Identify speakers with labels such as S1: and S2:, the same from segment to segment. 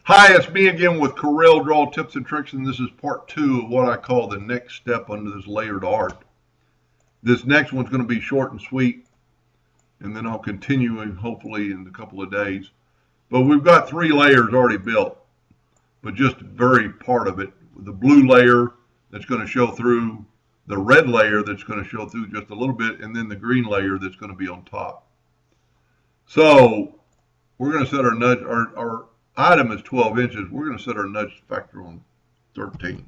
S1: Hi, it's me again with Corel Draw Tips and Tricks, and this is part two of what I call the next step under this layered art. This next one's going to be short and sweet, and then I'll continue hopefully in a couple of days. But we've got three layers already built, but just very part of it. The blue layer that's going to show through, the red layer that's going to show through just a little bit, and then the green layer that's going to be on top. So we're going to set our nudge, our item is 12 inches. We're going to set our nudge factor on 13.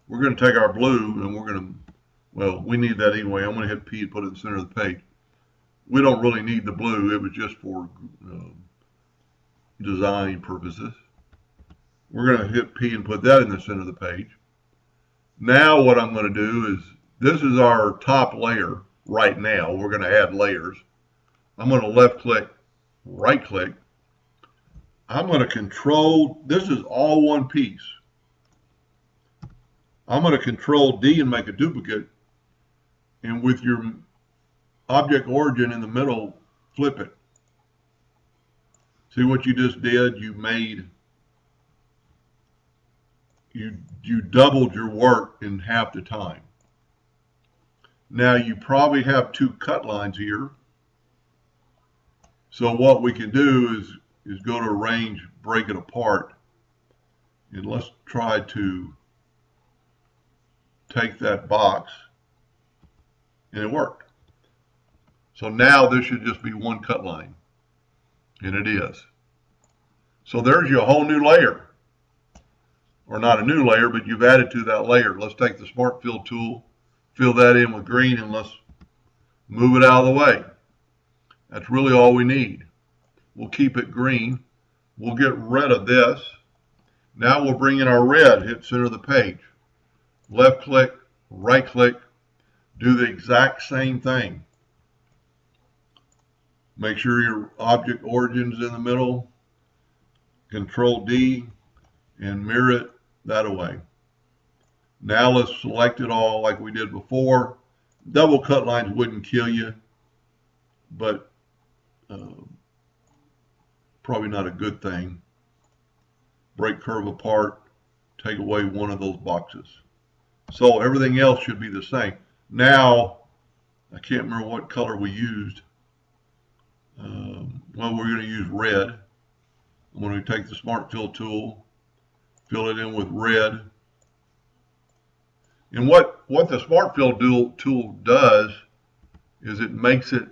S1: We're going to take our blue and we're going to, well, we need that anyway. I'm going to hit P and put it in the center of the page. We don't really need the blue. It was just for design purposes. We're going to hit P and put that in the center of the page. Now what I'm going to do is, this is our top layer right now. We're going to add layers. I'm going to left click, right click. I'm going to control, this is all one piece. I'm going to control D and make a duplicate. And with your object origin in the middle, flip it. See what you just did? You made, you doubled your work in half the time. Now you probably have two cut lines here. So what we can do is go to arrange, break it apart, and let's try to take that box, and it worked. So now this should just be one cut line, and it is. So there's your whole new layer, or not a new layer, but you've added to that layer. Let's take the Smart Fill tool, fill that in with green, and let's move it out of the way. That's really all we need. We'll keep it green. We'll get rid of this. Now we'll bring in our red, hit center of the page. Left click, right click, do the exact same thing. Make sure your object origin's in the middle. Control D and mirror it that away. Now let's select it all like we did before. Double cut lines wouldn't kill you, but probably not a good thing. Break curve apart, take away one of those boxes. So everything else should be the same. Now, I can't remember what color we used. Well, we're going to use red. I'm going to take the Smart Fill tool, fill it in with red. And what the Smart Fill tool does is it makes it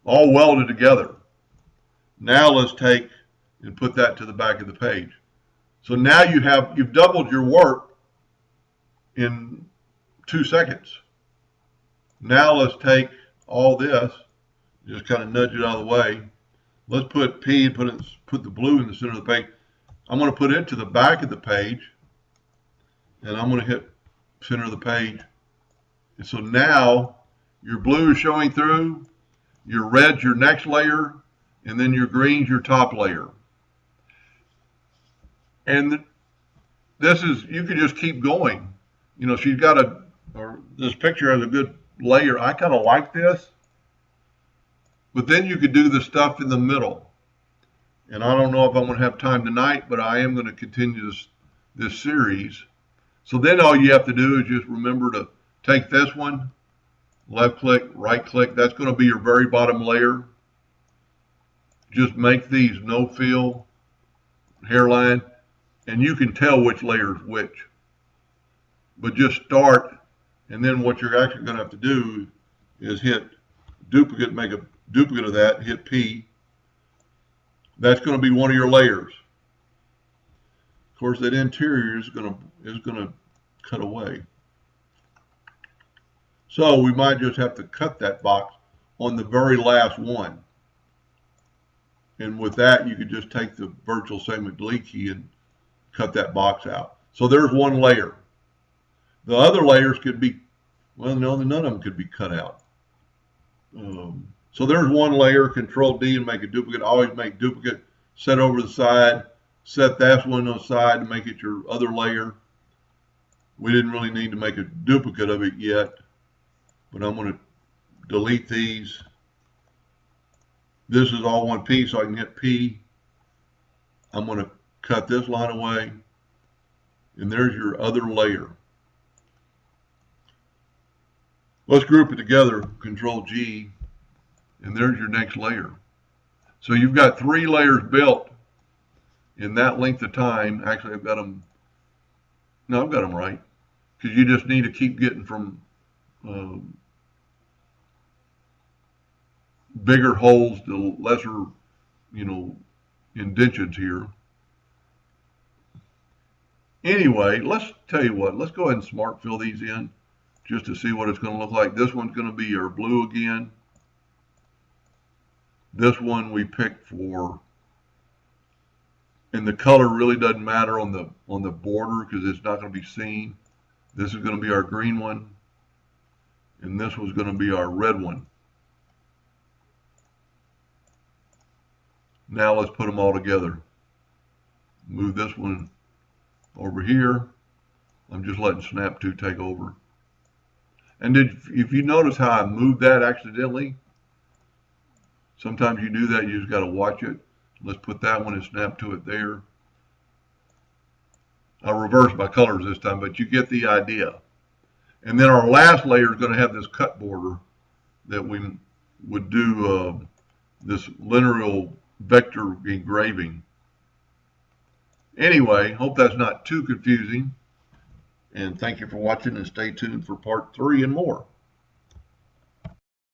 S1: all welded together. Now let's take and put that to the back of the page. So now you've doubled your work in 2 seconds. Now let's take all this, just kind of nudge it out of the way. Let's put P and put the blue in the center of the page. I'm going to put it to the back of the page, and I'm going to hit center of the page. And so now your blue is showing through, your red's your next layer, and then your green's your top layer. And this is, you can just keep going. You know, she's got this picture has a good layer. I kind of like this. But then you could do the stuff in the middle. And I don't know if I'm going to have time tonight, but I am going to continue this series. So then all you have to do is just remember to take this one, left click, right click. That's going to be your very bottom layer. Just make these no fill, hairline, and you can tell which layer is which. But just start, and then what you're actually going to have to do is hit duplicate, make a duplicate of that, hit P. That's going to be one of your layers. Of course, that interior is going to cut away. So we might just have to cut that box on the very last one. And with that, you could just take the virtual segment delete key and cut that box out. So there's one layer. The other layers could be, well, no, none of them could be cut out. So there's one layer, Control D and make a duplicate. Always make duplicate, set over the side, set that one on the side to make it your other layer. We didn't really need to make a duplicate of it yet, but I'm going to delete these, This is all one piece, so I can hit P. I'm going to cut this line away, and there's your other layer. Let's group it together, Control G, and there's your next layer. So you've got 3 layers built in that length of time. Actually, I've got them right, because you just need to keep getting from bigger holes to lesser, indentions here. Anyway, let's tell you what, let's go ahead and smart fill these in just to see what it's going to look like. This one's going to be our blue again. This one we picked for, and the color really doesn't matter on the border because it's not going to be seen. This is going to be our green one, and this was going to be our red one. Now let's put them all together. Move this one over here. I'm just letting Snap 2 take over. And if you notice how I moved that accidentally, sometimes you do that, you just got to watch it. Let's put that one and Snap to it there. I'll reverse my colors this time, but you get the idea. And then our last layer is going to have this cut border that we would do this linear vector engraving. Anyway, hope that's not too confusing. And thank you for watching, and stay tuned for part 3 and more.